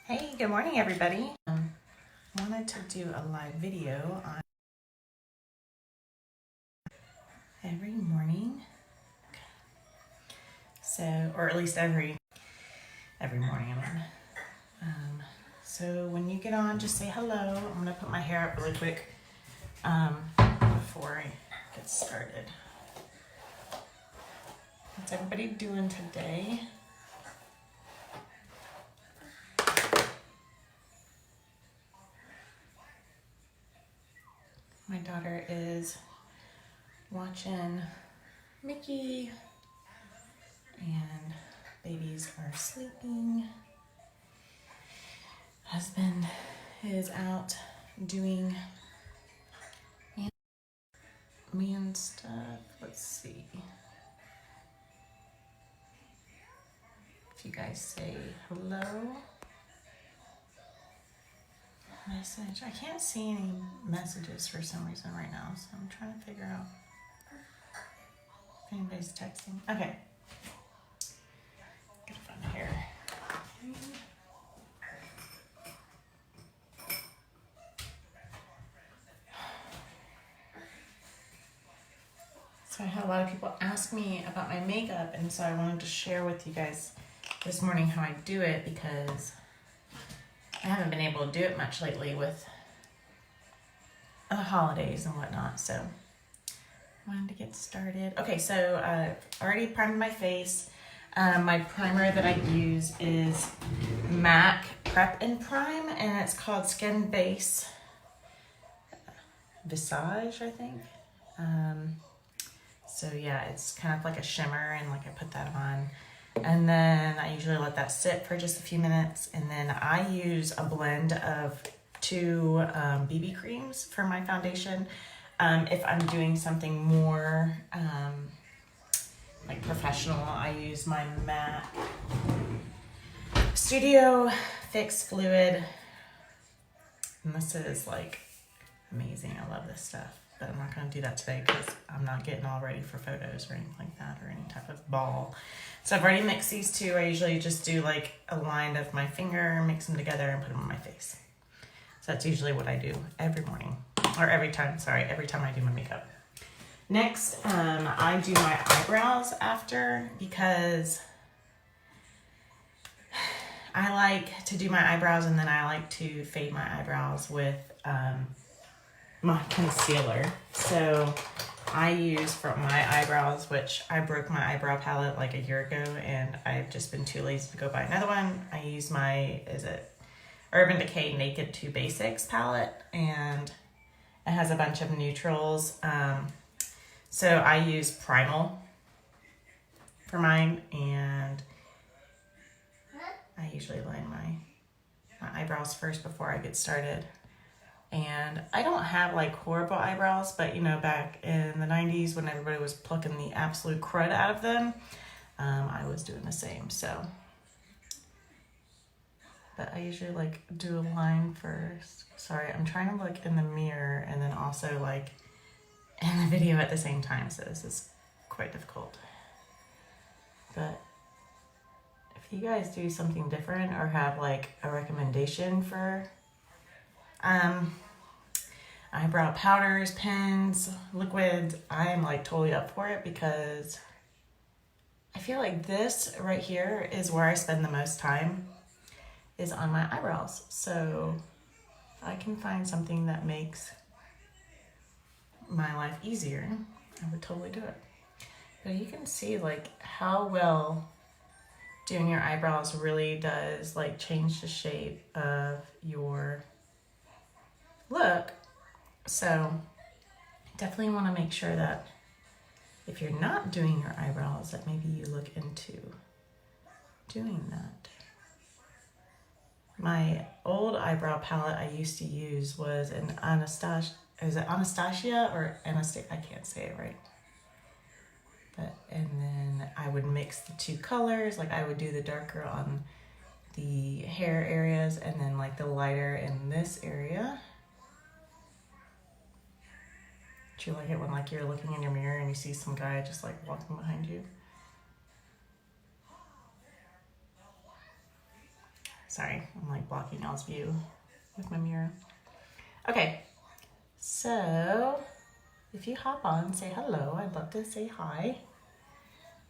Hey, good morning, everybody. Wanted to do a live video on every morning. So, or at least every morning. So when you get on, just say hello. I'm gonna put my hair up really quick before I get started. What's everybody doing today? My daughter is watching Mickey, and babies are sleeping. Husband is out doing man stuff. Let's see if you guys say hello. Message. I can't see any messages for some reason right now, so I'm trying to figure out if anybody's texting. Okay. Gotta find hair. So I had a lot of people ask me about my makeup, and so I wanted to share with you guys this morning how I do it, because I haven't been able to do it much lately with the holidays and whatnot. So I wanted to get started. Okay, so I already primed my face. My primer that I use is MAC Prep and Prime, and it's called Skin Base Visage, I think. So yeah, it's kind of like a shimmer, and like I put that on. And then I usually let that sit for just a few minutes. And then I use a blend of two BB creams for my foundation. If I'm doing something more like professional, I use my MAC Studio Fix Fluid. And this is like amazing. I love this stuff. But I'm not going to do that today because I'm not getting all ready for photos or anything like that, or any type of ball. So I've already mixed these two. I usually just do like a line of my finger, mix them together, and put them on my face. So that's usually what I do every morning, or every time I do my makeup. Next, I do my eyebrows after, because I like to do my eyebrows, and then I like to fade my eyebrows with my concealer. So I use for my eyebrows, which I broke my eyebrow palette like a year ago, and I've just been too lazy to go buy another one. I use my, Urban Decay Naked 2 Basics palette, and it has a bunch of neutrals. So I use Primal for mine, and I usually line my eyebrows first before I get started. And I don't have like horrible eyebrows, but you know, back in the 90s when everybody was plucking the absolute crud out of them, I was doing the same. So, but I usually like do a line first. Sorry, I'm trying to look in the mirror and then also like in the video at the same time, so this is quite difficult. But if you guys do something different or have like a recommendation for eyebrow powders, pens, liquids, I'm like totally up for it, because I feel like this right here is where I spend the most time, is on my eyebrows. So if I can find something that makes my life easier, I would totally do it. But you can see like how well doing your eyebrows really does like change the shape of your look. So definitely want to make sure that if you're not doing your eyebrows, that maybe you look into doing that. My old eyebrow palette I used to use was an Anastasia, is it Anastasia or Anastasia? I can't say it right. But, and then I would mix the two colors, like I would do the darker on the hair areas and then like the lighter in this area. Do you like it when like you're looking in your mirror and you see some guy just like walking behind you? So Sorry, I'm like blocking y'all's view with my mirror. Okay, so if you hop on, say hello. I'd love to say hi.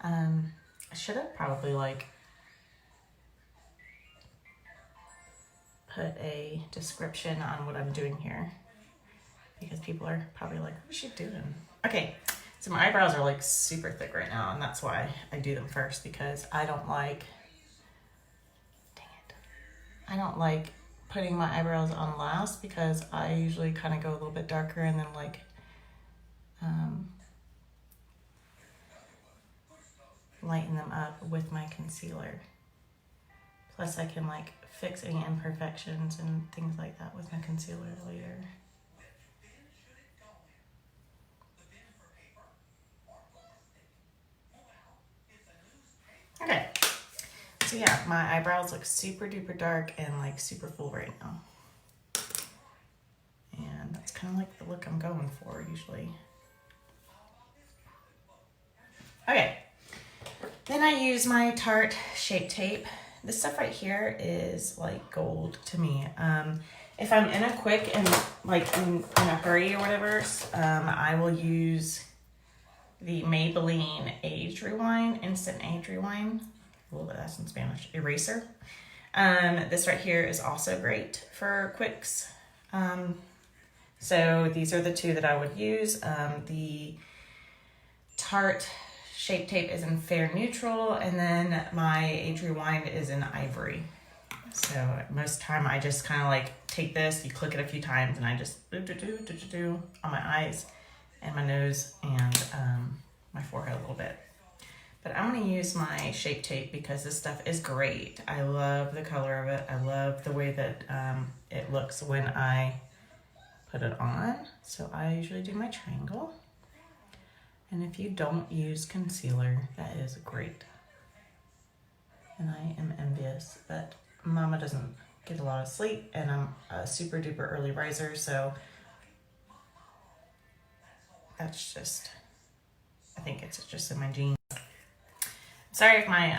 I should have probably like put a description on what I'm doing here because people are probably like, what's she doing? Okay, so my eyebrows are like super thick right now, and that's why I do them first, because I don't like, dang it, I don't like putting my eyebrows on last, because I usually kind of go a little bit darker and then like lighten them up with my concealer. Plus I can like fix any imperfections and things like that with my concealer later. Okay, so yeah, my eyebrows look super duper dark and like super full right now. And that's kind of like the look I'm going for usually. Okay, then I use my Tarte Shape Tape. This stuff right here is like gold to me. If I'm in a quick and like in a hurry or whatever, I will use the Maybelline Age Rewind, Instant Age Rewind. Oh, that's in Spanish. Eraser. This right here is also great for quicks. So these are the two that I would use. The Tarte Shape Tape is in Fair Neutral, and then my Age Rewind is in Ivory. So most time I just kind of like take this, you click it a few times, and I just do on my eyes and my nose and my forehead a little bit. But I'm going to use my Shape Tape because this stuff is great. I love the color of it. I love the way that it looks when I put it on. So I usually do my triangle. And if you don't use concealer, that is great. And I am envious that Mama doesn't get a lot of sleep, and I'm a super duper early riser, so that's just, I think it's just in my genes. Sorry if my,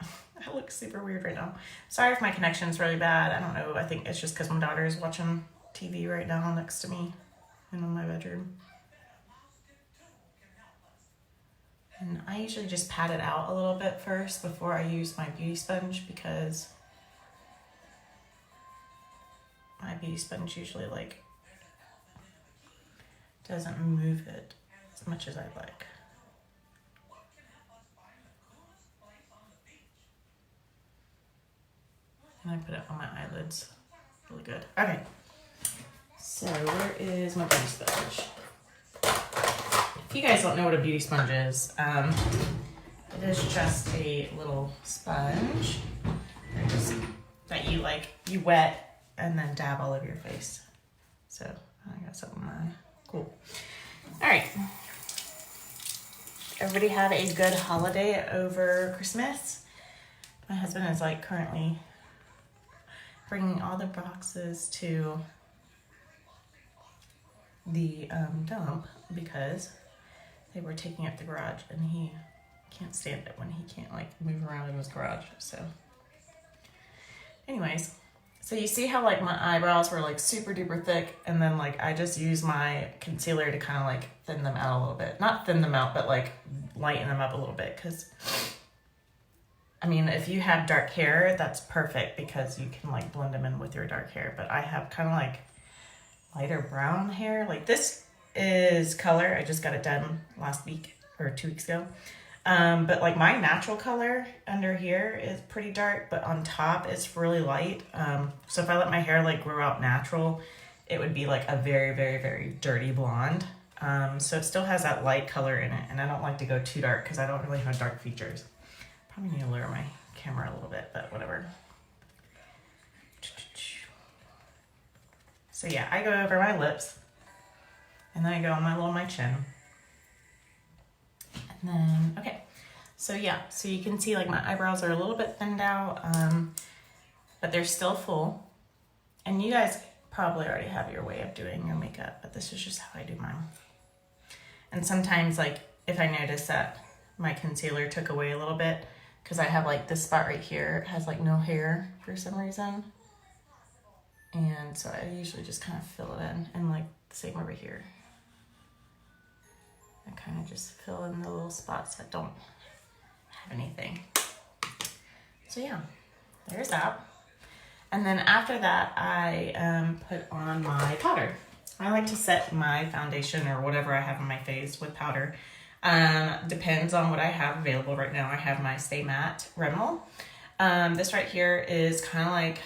I look super weird right now. Sorry if my connection's really bad. I don't know. I think it's just because my daughter is watching TV right now next to me in my bedroom. And I usually just pat it out a little bit first before I use my beauty sponge, because my beauty sponge usually like doesn't move it as much as I'd like. And I put it on my eyelids. Really good. Okay. So where is my beauty sponge? If you guys don't know what a beauty sponge is, it is just a little sponge that you wet and then dab all over your face. So I got something on. Cool. All right. Everybody have a good holiday over Christmas. My husband is like currently bringing all the boxes to the dump because they were taking up the garage, and he can't stand it when he can't like move around in his garage. So anyways, so you see how like my eyebrows were like super duper thick, and then like I just use my concealer to kind of like thin them out a little bit. Not thin them out, but like lighten them up a little bit, because I mean, if you have dark hair, that's perfect because you can like blend them in with your dark hair. But I have kind of like lighter brown hair. Like this is color. I just got it done last week or 2 weeks ago. But like my natural color under here is pretty dark, but on top it's really light. So if I let my hair like grow out natural, it would be like a very, very, very dirty blonde. So it still has that light color in it, and I don't like to go too dark because I don't really have dark features. Probably need to lower my camera a little bit, but whatever. So yeah, I go over my lips, and then I go on my chin. And then, okay. So yeah, so you can see like my eyebrows are a little bit thinned out, but they're still full. And you guys probably already have your way of doing your makeup, but this is just how I do mine. And sometimes like if I notice that my concealer took away a little bit because I have like this spot right here. It has like no hair for some reason. And so I usually just kind of fill it in, and like the same over here. I kind of just fill in the little spots that don't have anything. So yeah, there's that. And then after that, I put on my powder. I like to set my foundation or whatever I have on my face with powder. Depends on what I have available right now. I have my Stay Matte Rimmel. This right here is kind of like,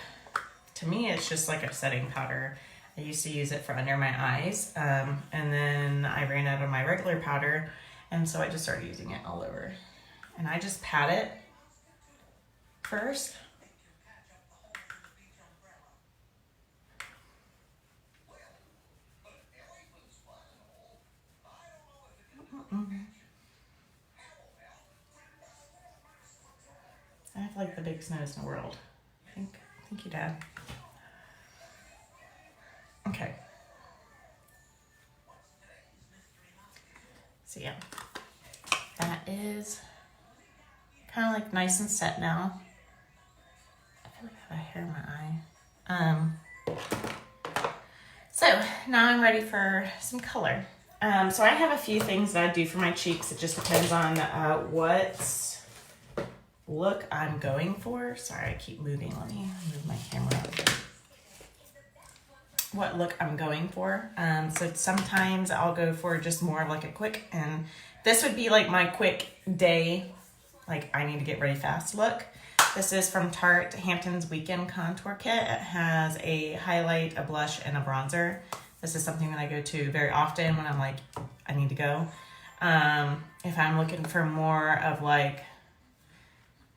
to me, it's just like a setting powder. I used to use it for under my eyes, and then I ran out of my regular powder, and so I just started using it all over. And I just pat it first. I have like the biggest nose in the world. Thank you, Dad. Okay. So yeah, that is kind of like nice and set now. I feel like I have a hair in my eye. So now I'm ready for some color. So I have a few things that I do for my cheeks. It just depends on what look I'm going for. Sorry, I keep moving. Let me move my camera. What look I'm going for. So sometimes I'll go for just more of like a quick, and this would be like my quick day, like I need to get ready fast look. This is from Tarte Hamptons Weekend Contour Kit. It has a highlight, a blush, and a bronzer. This is something that I go to very often when I'm like, I need to go. If I'm looking for more of like,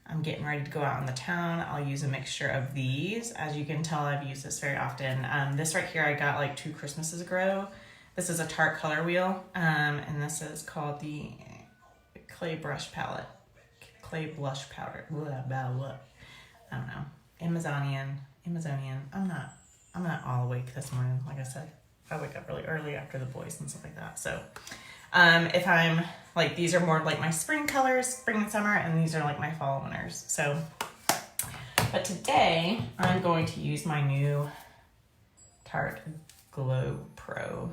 I'm getting ready to go out in the town, I'll use a mixture of these. As you can tell, I've used this very often. This right here I got like 2 Christmases ago. This is a Tarte Color Wheel, and this is called the Clay Brush Palette. Clay Blush Powder. Blah, blah, blah. I don't know. Amazonian. I'm not all awake this morning, like I said. I wake up really early after the boys and stuff like that. So if I'm like, these are more like my spring colors, spring and summer, and these are like my fall winners. So, but today I'm going to use my new Tarte Glow Pro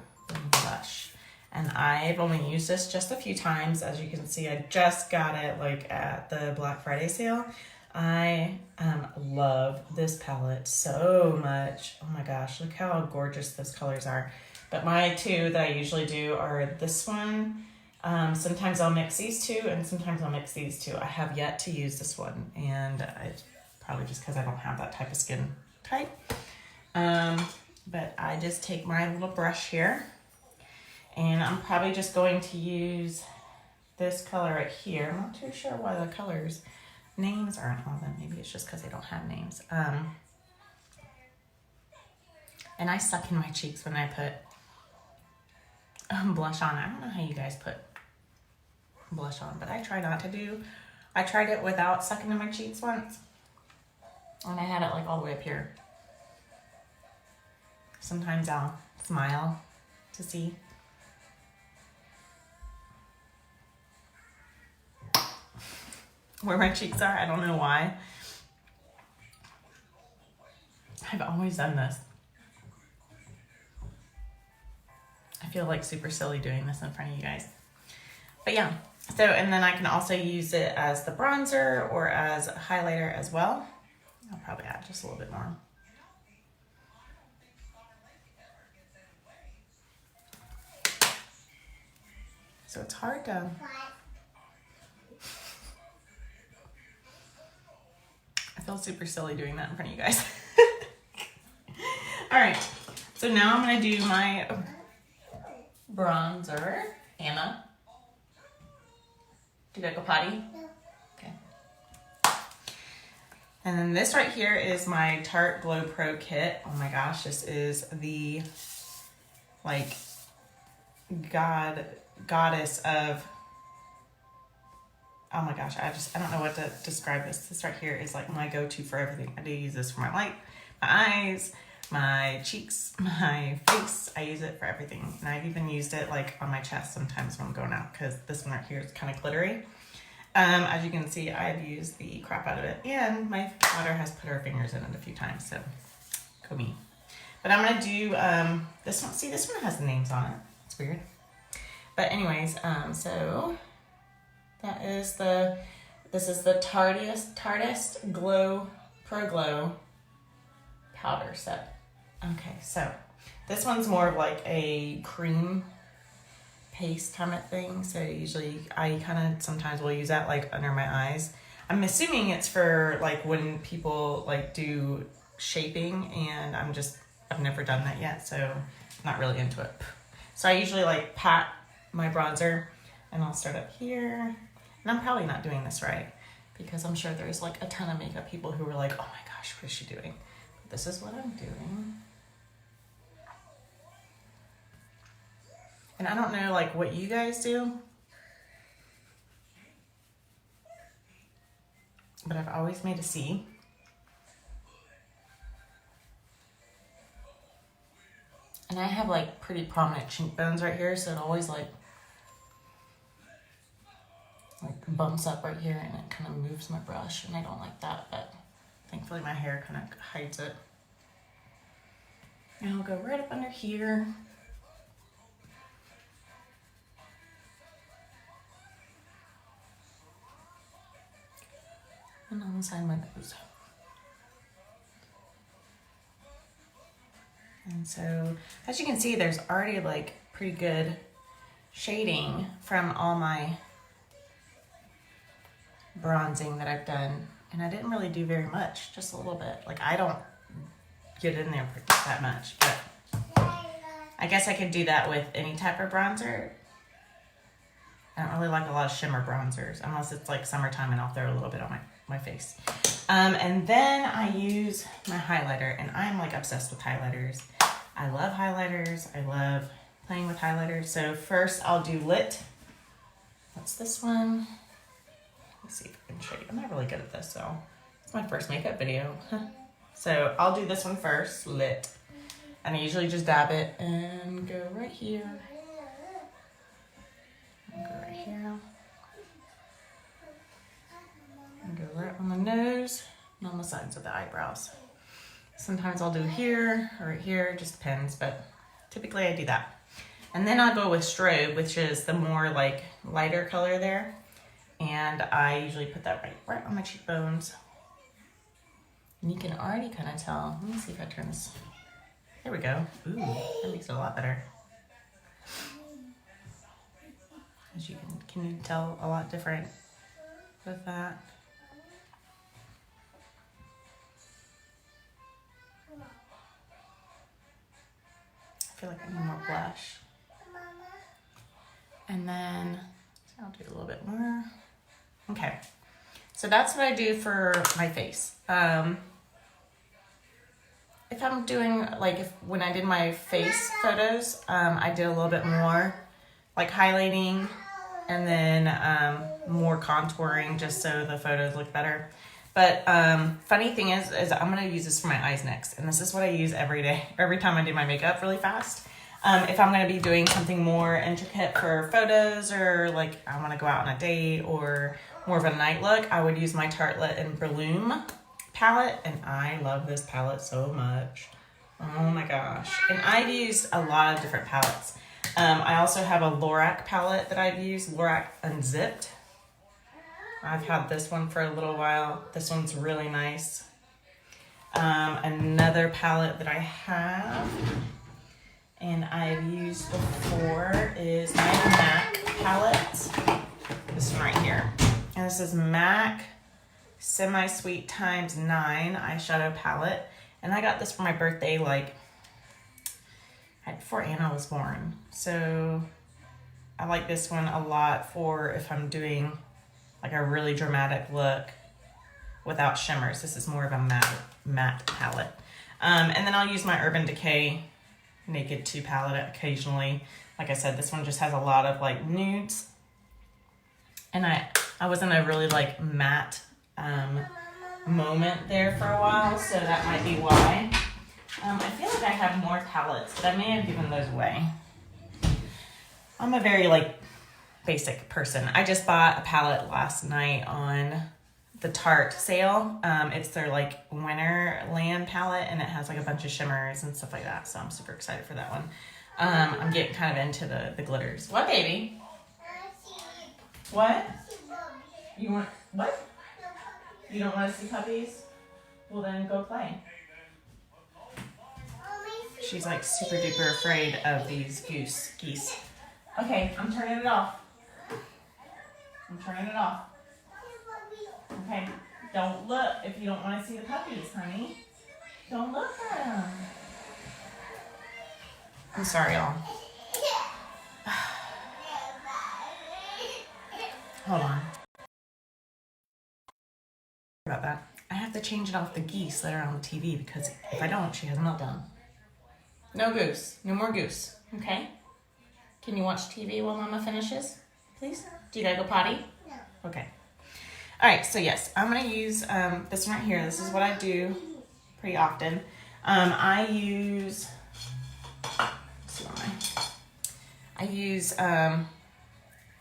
blush. And I've only used this just a few times. As you can see, I just got it like at the Black Friday sale. I love this palette so much. Oh my gosh, look how gorgeous those colors are. But my two that I usually do are this one. Sometimes I'll mix these two, and sometimes I'll mix these two. I have yet to use this one, and it's probably just because I don't have that type of skin type. But I just take my little brush here, and I'm probably just going to use this color right here. I'm not too sure why the colors names aren't on them. Maybe it's just because they don't have names. And I suck in my cheeks when I put blush on. I don't know how you guys put blush on, but I try not to do. I tried it without sucking in my cheeks once, and I had it like all the way up here. Sometimes I'll smile to see. Where my cheeks are, I don't know why. I've always done this. I feel like super silly doing this in front of you guys. But yeah, so, and then I can also use it as the bronzer or as a highlighter as well. I'll probably add just a little bit more. So it's hard to... I feel super silly doing that in front of you guys. All right, so now I'm gonna do my bronzer. Anna, did I go potty? Okay. And then this right here is my Tarte Glow Pro kit. Oh my gosh, this is the like goddess of, oh my gosh, I don't know what to describe this. This right here is like my go-to for everything. I do use this for my eyes, my cheeks, my face. I use it for everything. And I've even used it like on my chest sometimes when I'm going out, because this one right here is kind of glittery. As you can see, I've used the crap out of it, and my daughter has put her fingers in it a few times, so go me. But I'm gonna do this one. See, this one has the names on it. It's weird. But anyways, so that is this is the Tardist Glow Pro Glow powder set. Okay, so this one's more of like a cream paste kind of thing. So usually I kind of sometimes will use that like under my eyes. I'm assuming it's for like when people like do shaping, and I've never done that yet, so I'm not really into it. So I usually like pat my bronzer, and I'll start up here. And I'm probably not doing this right, because I'm sure there's like a ton of makeup people who are like, oh my gosh, what is she doing? But this is what I'm doing. And I don't know like what you guys do, but I've always made a C. And I have like pretty prominent cheekbones right here, so it always like bumps up right here, and it kind of moves my brush, and I don't like that, but thankfully my hair kind of hides it. And I'll go right up under here. And on the side of my nose. And so, as you can see, there's already like pretty good shading from all my bronzing that I've done. And I didn't really do very much, just a little bit. Like, I don't get in there that much, but I guess I could do that with any type of bronzer. I don't really like a lot of shimmer bronzers, unless it's like summertime and I'll throw a little bit on my face. And then I use my highlighter, and I'm like obsessed with highlighters. I love highlighters. I love playing with highlighters. So first I'll do Lit. What's this one? Let's see if I can show you. I'm not really good at this, so it's my first makeup video. So I'll do this one first, Lit. And I usually just dab it and go right here. And go right here. And go right on the nose and on the sides of the eyebrows. Sometimes I'll do here or right here, just depends, but typically I do that. And then I'll go with Strobe, which is the more like lighter color there. And I usually put that right on my cheekbones. And you can already kind of tell. Let me see if I turn this. There we go. Ooh, that makes it a lot better. As you can you tell a lot different with that? I feel like I need more blush. And then I'll do a little bit more. Okay, so that's what I do for my face. If I'm doing, like when I did my face photos, I did a little bit more like highlighting and then more contouring just so the photos look better. But funny thing is I'm gonna use this for my eyes next. And this is what I use every day, every time I do my makeup really fast. If I'm gonna be doing something more intricate for photos, or like I wanna go out on a date or more of a night look, I would use my Tartelette and Bloom palette. And I love this palette so much. Oh my gosh. And I've used a lot of different palettes. I also have a Lorac palette that I've used, Lorac Unzipped. I've had this one for a little while. This one's really nice. Another palette that I have and I've used before is my MAC palette. This one right here. And this is MAC Semi-Sweet Times 9 eyeshadow palette. And I got this for my birthday like right before Anna was born. So I like this one a lot for if I'm doing like a really dramatic look without shimmers. This is more of a matte palette. And then I'll use my Urban Decay Naked 2 palette occasionally. Like I said, this one just has a lot of like nudes. And I was in a really like matte moment there for a while, so that might be why. I feel like I have more palettes, but I may have given those away. I'm a very like basic person. I just bought a palette last night on the Tarte sale. It's their like Winterland palette, and it has like a bunch of shimmers and stuff like that. So I'm super excited for that one. I'm getting kind of into the glitters. What, baby? What? You want what? You don't want to see puppies? Well, then go play. She's like super duper afraid of these geese. Okay, I'm turning it off. I'm turning it off. Okay, don't look if you don't want to see the puppies, honey. Don't look at them. I'm sorry, y'all. Hold on. About that. I have to change it off the geese that are on the TV because if I don't, she has a meltdown. No goose. No more goose. Okay? Can you watch TV while Mama finishes? Please? Do you gotta go potty? No. Okay. Alright, so yes, I'm gonna use this one right here. This is what I do pretty often. I use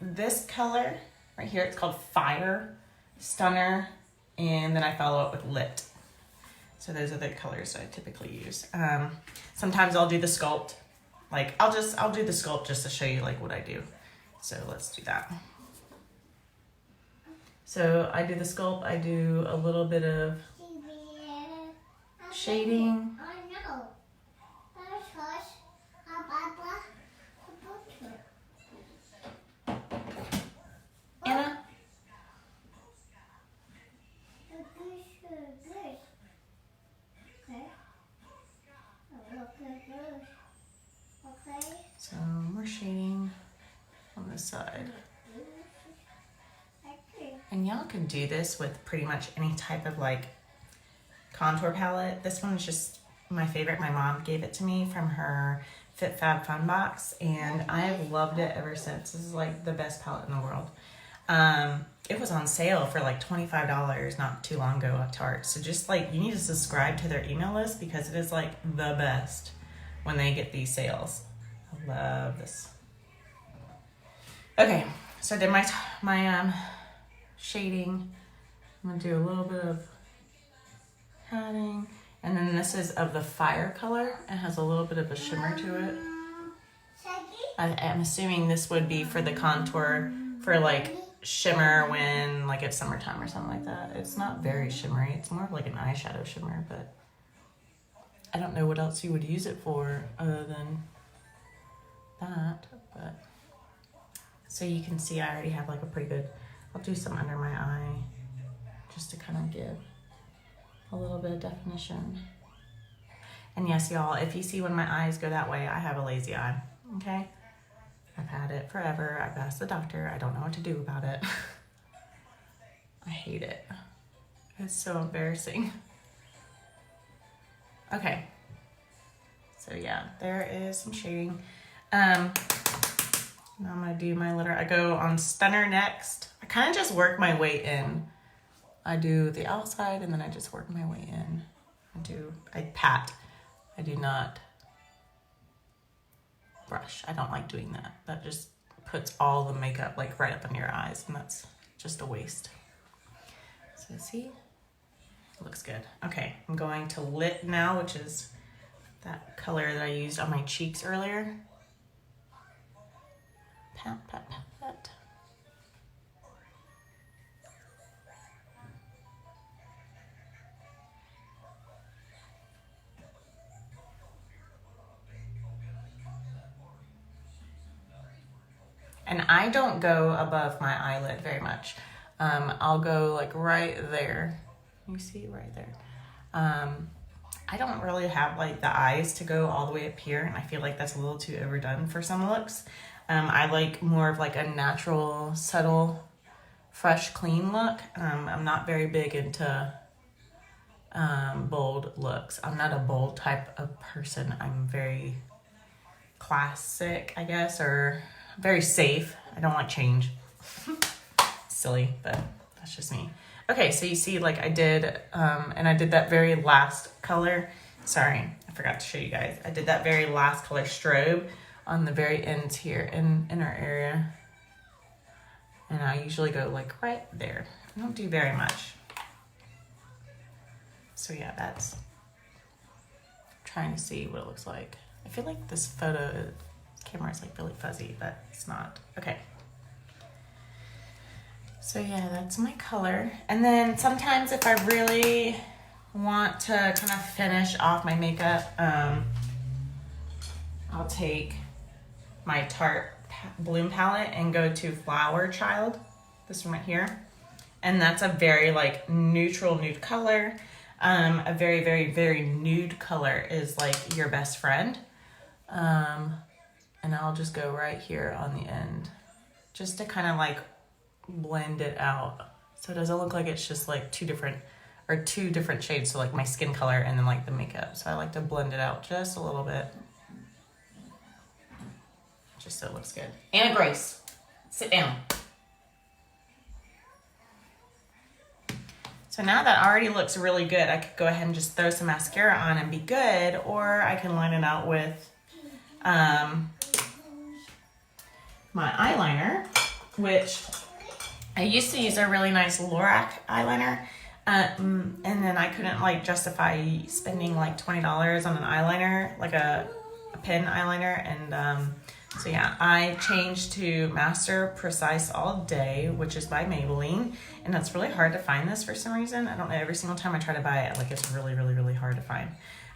this color right here. It's called Fire Stunner, and then I follow up with Lit. So those are the colors that I typically use. Sometimes I'll do the sculpt. Like I'll do the sculpt just to show you like what I do. So let's do that. So I do the sculpt. I do a little bit of shading. Anna? So more shading on this side. And y'all can do this with pretty much any type of like contour palette. This one is just my favorite. My mom gave it to me from her Fit Fab Fun box, and I have loved it ever since. This is like the best palette in the world. It was on sale for like $25 not too long ago at Tarte. So just like, you need to subscribe to their email list because it is like the best when they get these sales. I love this. Okay, so I did my shading. I'm gonna do a little bit of padding. And then this is of the Fire color. It has a little bit of a shimmer to it. I'm assuming this would be for the contour for like shimmer when like it's summertime or something like that. It's not very shimmery. It's more of like an eyeshadow shimmer, but I don't know what else you would use it for other than that. But so you can see I already have like a pretty good, I'll do some under my eye just to kind of give a little bit of definition. And yes, y'all, if you see when my eyes go that way, I have a lazy eye, okay? I've had it forever. I've asked the doctor. I don't know what to do about it. I hate it. It's so embarrassing. Okay. So yeah, there is some shading. Now I'm gonna do my litter. I go on Stunner next. I kind of just work my way in. I do the outside and then I just work my way in. I pat. I do not brush. I don't like doing that. That just puts all the makeup like right up in your eyes, and that's just a waste. So see, it looks good. Okay, I'm going to Lit now, which is that color that I used on my cheeks earlier. Pat, pat, pat, pat. And I don't go above my eyelid very much. I'll go like right there. You see right there. I don't really have like the eyes to go all the way up here, and I feel like that's a little too overdone for some looks. I like more of like a natural, subtle, fresh, clean look. I'm not very big into bold looks. I'm not a bold type of person. I'm very classic, I guess, or very safe. I don't like change. Silly, but that's just me. Okay, so you see like I did, and I did that very last color. Sorry, I forgot to show you guys. I did that very last color, Strobe, on the very ends here in our area. And I usually go like right there. I don't do very much. So yeah, that's trying to see what it looks like. I feel like this camera is like really fuzzy, but it's not. Okay. So yeah, that's my color. And then sometimes if I really want to kind of finish off my makeup, I'll take my Tarte Bloom palette and go to Flower Child, this one right here. And that's a very like neutral nude color. A very, very, very nude color is like your best friend. And I'll just go right here on the end just to kind of like blend it out. So it doesn't look like it's just like two different shades. So like my skin color and then like the makeup. So I like to blend it out just a little bit. Just so it looks good. Anna Grace, sit down. So now that already looks really good, I could go ahead and just throw some mascara on and be good, or I can line it out with my eyeliner, which I used to use a really nice Lorac eyeliner, and then I couldn't like justify spending like $20 on an eyeliner, like a pen eyeliner, and so yeah, I changed to Master Precise All Day, which is by Maybelline, and it's really hard to find this for some reason. I don't know, every single time I try to buy it, like it's really, really, really hard to find.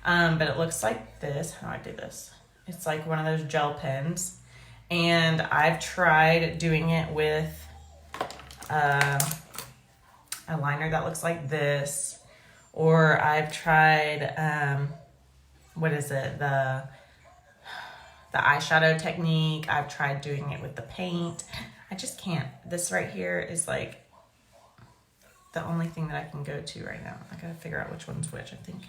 But it looks like this. How do I do this? It's like one of those gel pens, and I've tried doing it with a liner that looks like this, or I've tried, what is it, the eyeshadow technique. I've tried doing it with the paint. I just can't. This right here is like the only thing that I can go to right now. I gotta figure out which one's which. I think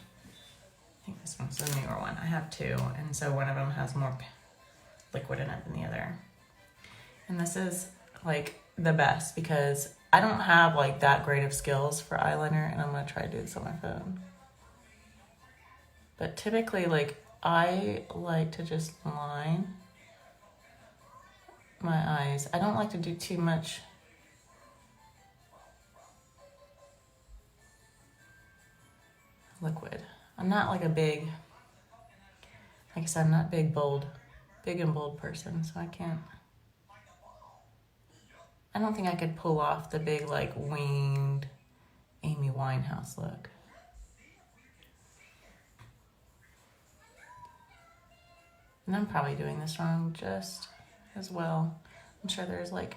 this one's the newer one. I have two, and so one of them has more liquid in it than the other. And this is like the best because I don't have like that great of skills for eyeliner, and I'm gonna try to do this on my phone. But typically, like, I like to just line my eyes. I don't like to do too much liquid. I'm not like a big, like I said, I'm not big and bold person, so I don't think I could pull off the big like winged Amy Winehouse look. And I'm probably doing this wrong just as well. I'm sure there's like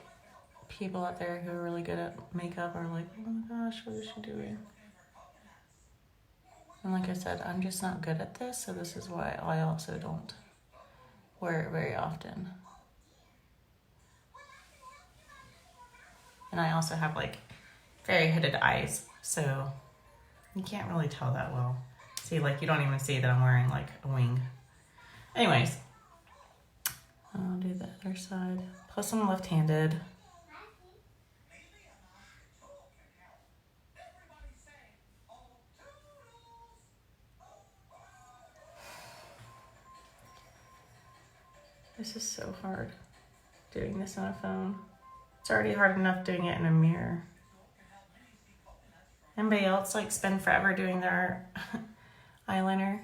people out there who are really good at makeup are like, oh my gosh, what is she doing? And like I said, I'm just not good at this, so this is why I also don't wear it very often. And I also have like very hooded eyes, so you can't really tell that well. See, like you don't even see that I'm wearing like a wing. Anyways, I'll do the other side. Plus I'm left-handed. This is so hard, doing this on a phone. It's already hard enough doing it in a mirror. Anybody else like spend forever doing their eyeliner?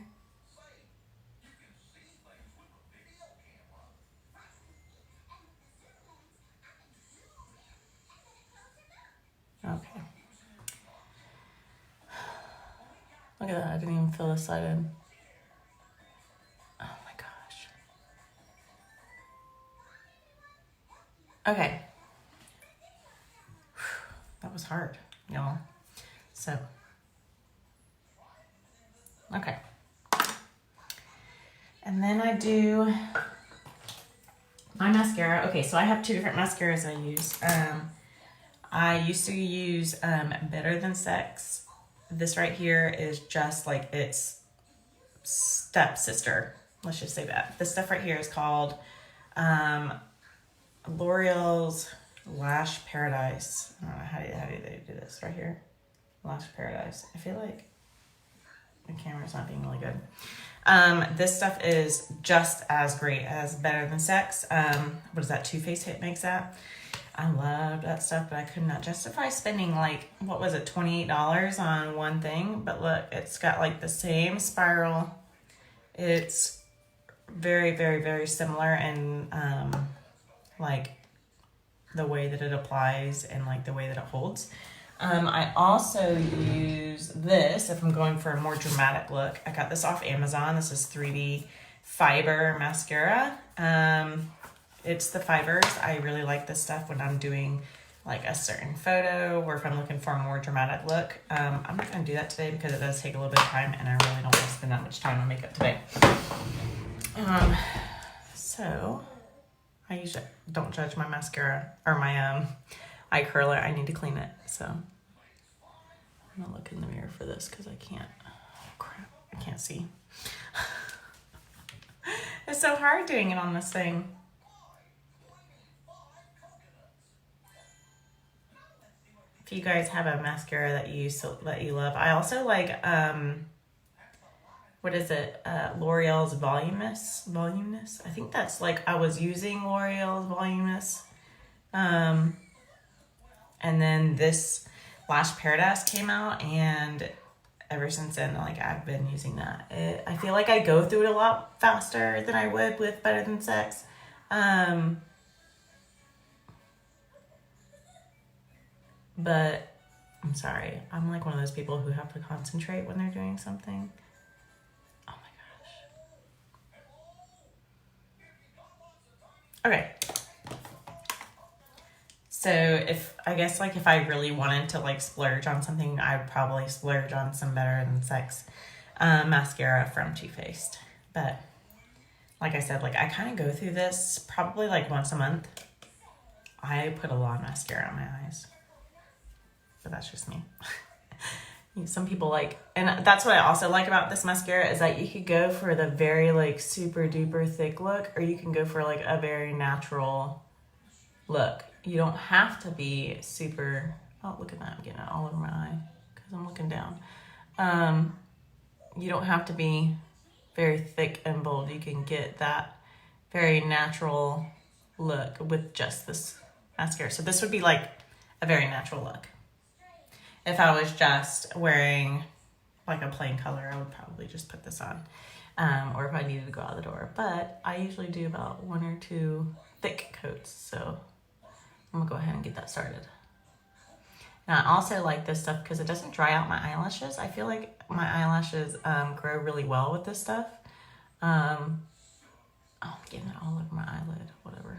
Okay. Look at that, I didn't even fill this side in. Oh my gosh. Okay. That was hard, y'all. So, okay. And then I do my mascara. Okay, so I have two different mascaras I use. I used to use Better Than Sex. This right here is just like its stepsister. Let's just say that. This stuff right here is called L'Oreal's Lash Paradise. I don't know, how do they do this right here? Lash Paradise. I feel like the camera's not being really good. This stuff is just as great as Better Than Sex. What is that? Too Faced makes that. I loved that stuff, but I could not justify spending like, what was it, $28 on one thing. But look, it's got like the same spiral. It's very, very, very similar in like the way that it applies and like the way that it holds. I also use this if I'm going for a more dramatic look. I got this off Amazon. This is 3D Fiber Mascara. It's the fibers. I really like this stuff when I'm doing like a certain photo or if I'm looking for a more dramatic look. I'm not going to do that today because it does take a little bit of time and I really don't want to spend that much time on makeup today. So I usually don't judge my mascara or my eye curler. I need to clean it. So I'm gonna look in the mirror for this because I can't. Oh, crap, I can't see. It's so hard doing it on this thing. If you guys have a mascara that you love, I also like what is it? L'Oreal's Voluminous. I think that's like I was using L'Oreal's Voluminous, and then this Lash Paradise came out, and ever since then, like I've been using that. I feel like I go through it a lot faster than I would with Better Than Sex. But I'm sorry, I'm like one of those people who have to concentrate when they're doing something. Oh my gosh. Okay. So if I really wanted to like splurge on something, I'd probably splurge on some Better Than Sex mascara from Too Faced. But like I said, like I kind of go through this probably like once a month. I put a lot of mascara on my eyes, but that's just me. Some people like, and that's what I also like about this mascara is that you could go for the very like super duper thick look, or you can go for like a very natural look. You don't have to be super, oh, look at that, I'm getting it all over my eye because I'm looking down. You don't have to be very thick and bold. You can get that very natural look with just this mascara. So this would be like a very natural look. If I was just wearing like a plain color, I would probably just put this on. Or if I needed to go out the door. But I usually do about 1 or 2 thick coats, so I'm gonna go ahead and get that started. And I also like this stuff because it doesn't dry out my eyelashes. I feel like my eyelashes grow really well with this stuff. Oh, I'm getting it all over my eyelid, whatever.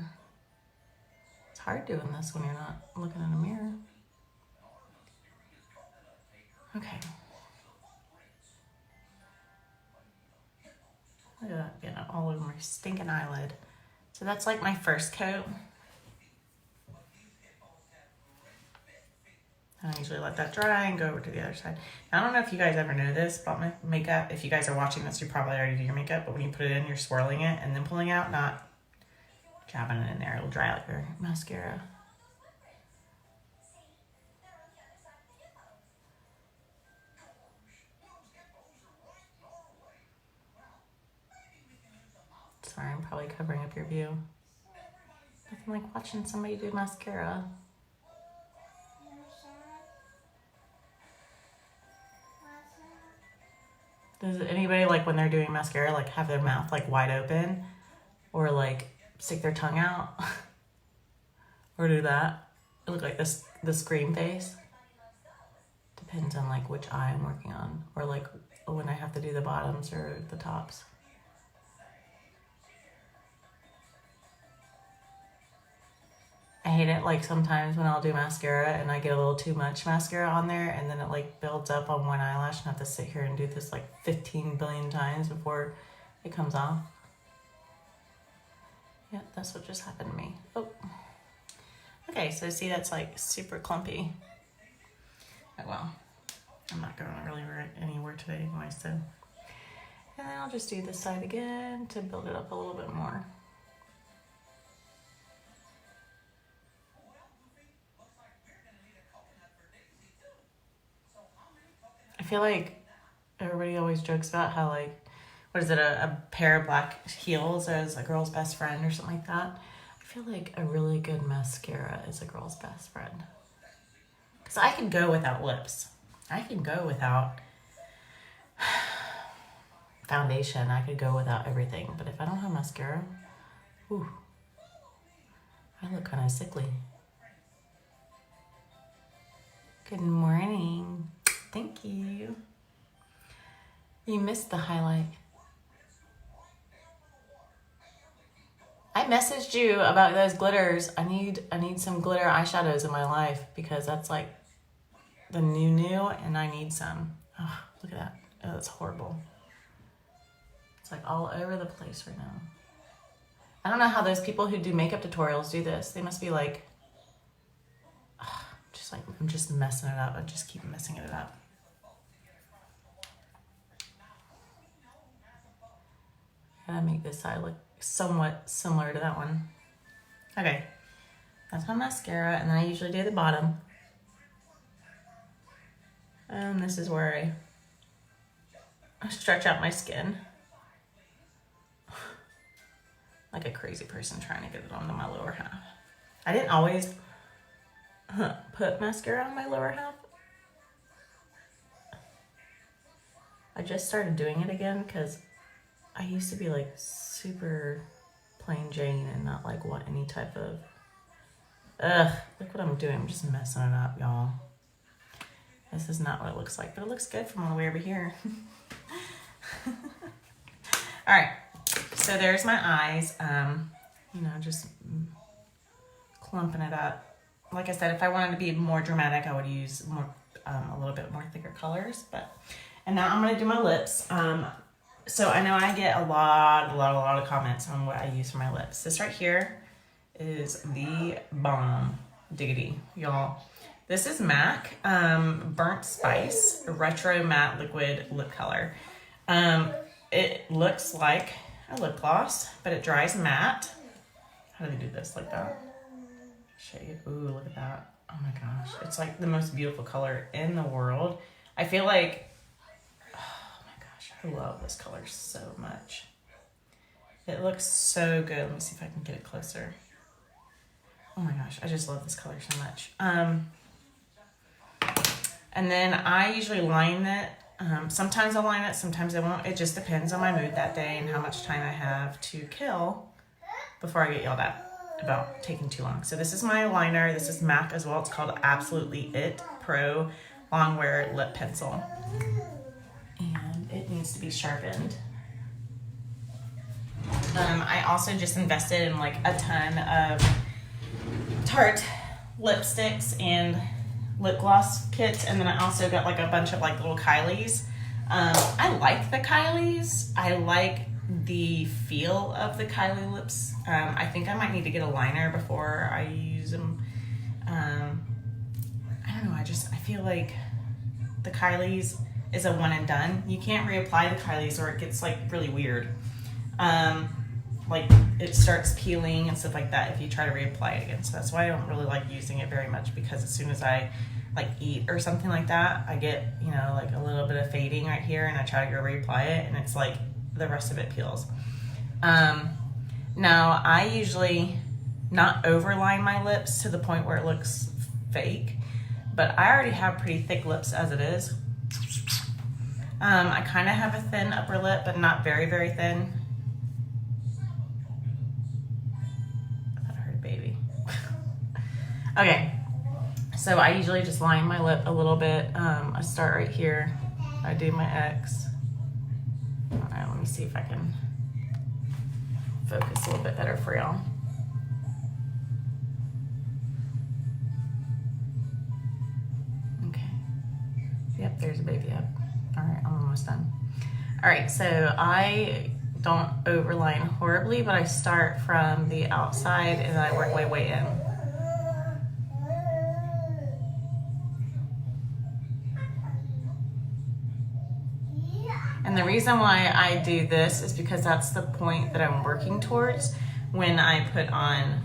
It's hard doing this when you're not looking in a mirror. Okay. Look at that, getting it all over my stinking eyelid. So that's like my first coat. I usually let that dry and go over to the other side. Now, I don't know if you guys ever know this about my makeup. If you guys are watching this, you probably already do your makeup, but when you put it in, you're swirling it and then pulling out, not jabbing it in there. It'll dry out your mascara. Sorry, I'm probably covering up your view. Nothing like watching somebody do mascara. Does anybody, like, when they're doing mascara, like, have their mouth, like, wide open? Or, like, stick their tongue out? Or do that? It look like the scream face? Depends on, like, which eye I'm working on. Or, like, when I have to do the bottoms or the tops. I hate it, like, sometimes when I'll do mascara and I get a little too much mascara on there and then it, like, builds up on one eyelash and I have to sit here and do this, like, 15 billion times before it comes off. Yeah, that's what just happened to me. Oh. Okay, so see, that's, like, super clumpy. Oh, well. I'm not going really anywhere today anyway, so. And then I'll just do this side again to build it up a little bit more. I feel like everybody always jokes about how, like, what is it, a pair of black heels as a girl's best friend or something like that. I feel like a really good mascara is a girl's best friend. Because I can go without lips. I can go without foundation. I could go without everything. But if I don't have mascara, whew, I look kind of sickly. Good morning. Thank you. You missed the highlight. I messaged you about those glitters. I need some glitter eyeshadows in my life because that's like the new and I need some. Oh, look at that. Oh, that's horrible. It's like all over the place right now. I don't know how those people who do makeup tutorials do this. They must be like, just like, I'm just messing it up. I just keep messing it up. Gotta make this side look somewhat similar to that one. Okay, that's my mascara, and then I usually do the bottom. And this is where I stretch out my skin. Like a crazy person trying to get it onto my lower half. I didn't always put mascara on my lower half. I just started doing it again because I used to be like super plain Jane and not like want any type of, look what I'm doing. I'm just messing it up, y'all. This is not what it looks like, but it looks good from all the way over here. All right, so there's my eyes. You know, just clumping it up. Like I said, if I wanted to be more dramatic, I would use more, a little bit more thicker colors. And now I'm gonna do my lips. So I know I get a lot of comments on what I use for my lips. This right here is the bomb diggity, y'all. This is MAC Burnt Spice Retro Matte Liquid Lip Color. It looks like a lip gloss, but it dries matte. How do they do this? Like that? Shade. Ooh, look at that. Oh my gosh. It's like the most beautiful color in the world. I feel like, I love this color so much. It looks so good. Let me see if I can get it closer. Oh my gosh, I just love this color so much. And then I usually line it. Sometimes I'll line it, sometimes I won't. It just depends on my mood that day and how much time I have to kill before I get yelled at about taking too long. So this is my liner. This is MAC as well. It's called Absolutely It Pro Longwear Lip Pencil. It needs to be sharpened. I also just invested in like a ton of Tarte lipsticks and lip gloss kits, and then I also got like a bunch of like little Kylie's. I like the Kylie's. I like the feel of the Kylie lips. I think I might need to get a liner before I use them. I don't know, I feel like the Kylie's is a one and done. You can't reapply the Kylie's or it gets like really weird. Like it starts peeling and stuff like that if you try to reapply it again. So that's why I don't really like using it very much, because as soon as I like eat or something like that, I get, you know, like a little bit of fading right here, and I try to go reapply it and it's like the rest of it peels. Now I usually not overline my lips to the point where it looks fake, but I already have pretty thick lips as it is. I kind of have a thin upper lip, but not very, very thin. I thought I heard a baby. Okay, so I usually just line my lip a little bit. I start right here. I do my X. All right, let me see if I can focus a little bit better for y'all. Okay. Yep, there's a baby up. All right, I'm almost done. All right, so I don't overline horribly, but I start from the outside and I work my way in. And the reason why I do this is because that's the point that I'm working towards when I put on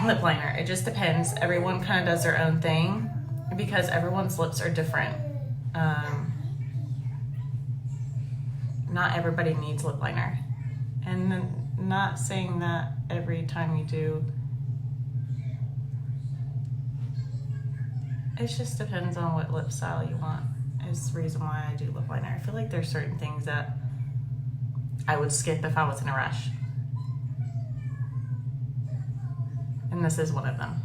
lip liner. It just depends. Everyone kind of does their own thing because everyone's lips are different. Not everybody needs lip liner, and not saying that every time you do. It just depends on what lip style you want, is the reason why I do lip liner. I feel like there's certain things that I would skip if I was in a rush. And this is one of them.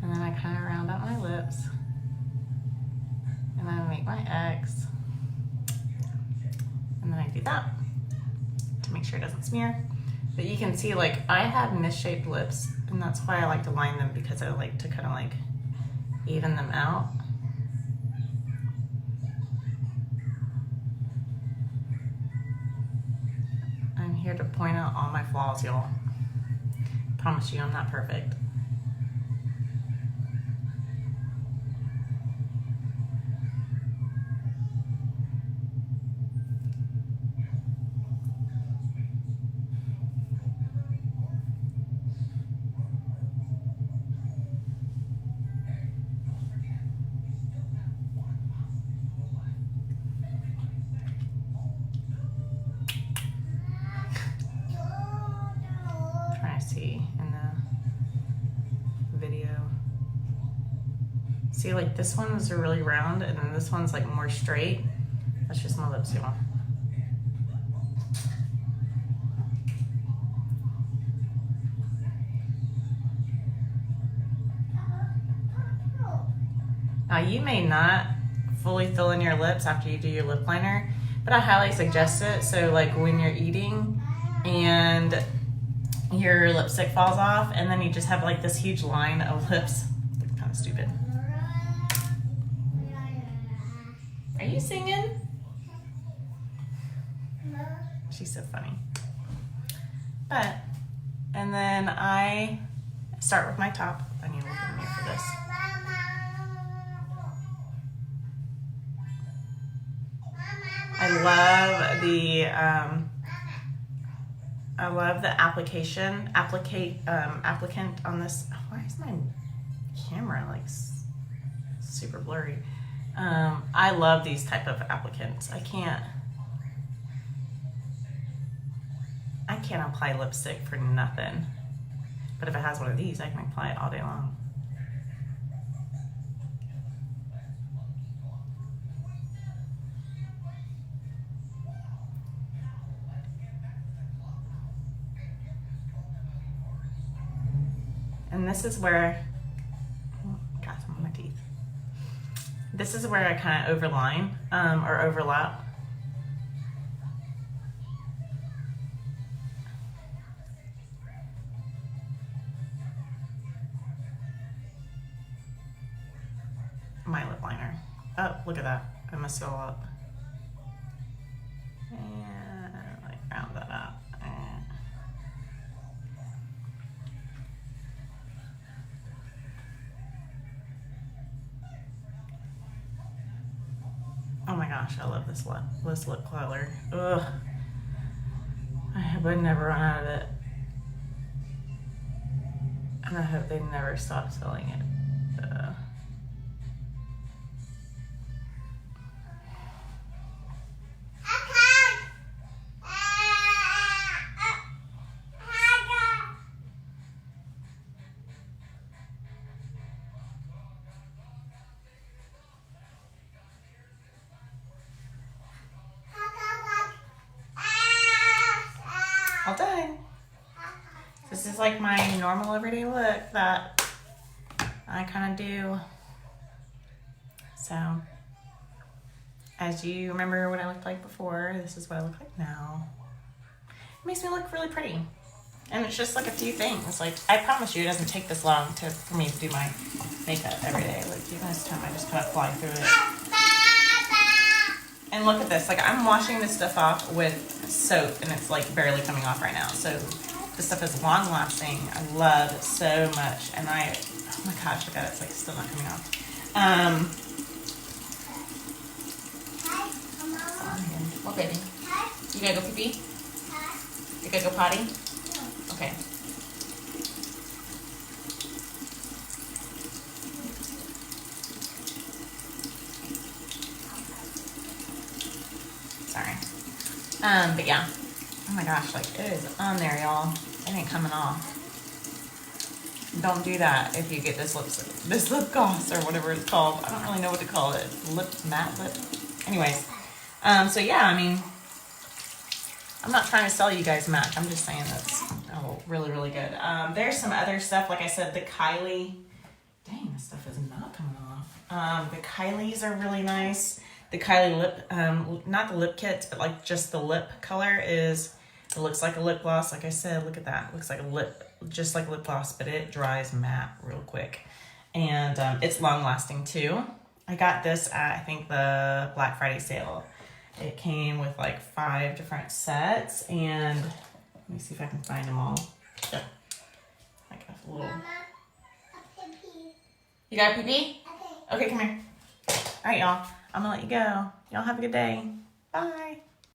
And then I kind of round out my lips. And then I make my X. And then I do that to make sure it doesn't smear. But you can see, like, I have misshaped lips, and that's why I like to line them, because I like to kind of like even them out. I'm here to point out all my flaws, y'all. Promise you I'm not perfect. See in the video. See, like, this one's really round, and then this one's like more straight. That's just my lips, y'all. Now, you may not fully fill in your lips after you do your lip liner, but I highly suggest it. So, like, when you're eating and your lipstick falls off, and then you just have like this huge line of lips. It's kind of stupid. Are you singing? She's so funny. But, and then I start with my top. I need to look in the mirror for this. I love the applicant on this. Why is my camera like super blurry? I love these type of applicants. I can't apply lipstick for nothing. But if it has one of these, I can apply it all day long. And this is where, got some on my teeth. This is where I kind of overline or overlap. My lip liner. Oh, look at that. I messed it all up. And like round that up. Oh my gosh, I love this lip color. Ugh. I would never run out of it. And I hope they never stop selling it. All done. This is like my normal everyday look that I kind of do. So, as you remember what I looked like before, this is what I look like now. It makes me look really pretty. And it's just like a few things. Like, I promise you it doesn't take this long for me to do my makeup every day. Like, even this time I just kind of fly through it. And look at this, like I'm washing this stuff off with soap and it's like barely coming off right now. So this stuff is long lasting. I love it so much. And oh my gosh, look at it, it's like still not coming off. What baby? You gotta go pee-pee? You gotta go potty? Okay. But yeah. Oh my gosh, like it is on there, y'all. It ain't coming off. Don't do that if you get this lip gloss or whatever it's called. I don't really know what to call it. Matte lip. Anyways, so yeah, I mean, I'm not trying to sell you guys MAC. I'm just saying that's really, really good. There's some other stuff. Like I said, the Kylie. Dang, this stuff is not coming off. The Kylies are really nice. The Kylie lip, not the lip kits, but like just the lip color is, it looks like a lip gloss. Like I said, look at that. It looks like a lip, just like a lip gloss, but it dries matte real quick. And it's long lasting too. I got this at, I think, the Black Friday sale. It came with like 5 different sets, and let me see if I can find them all. Yeah. Like a little. Mama, a pee-pee. You got a pee-pee? Okay. Okay, come here. All right, y'all. I'm gonna let you go. Y'all have a good day. Bye.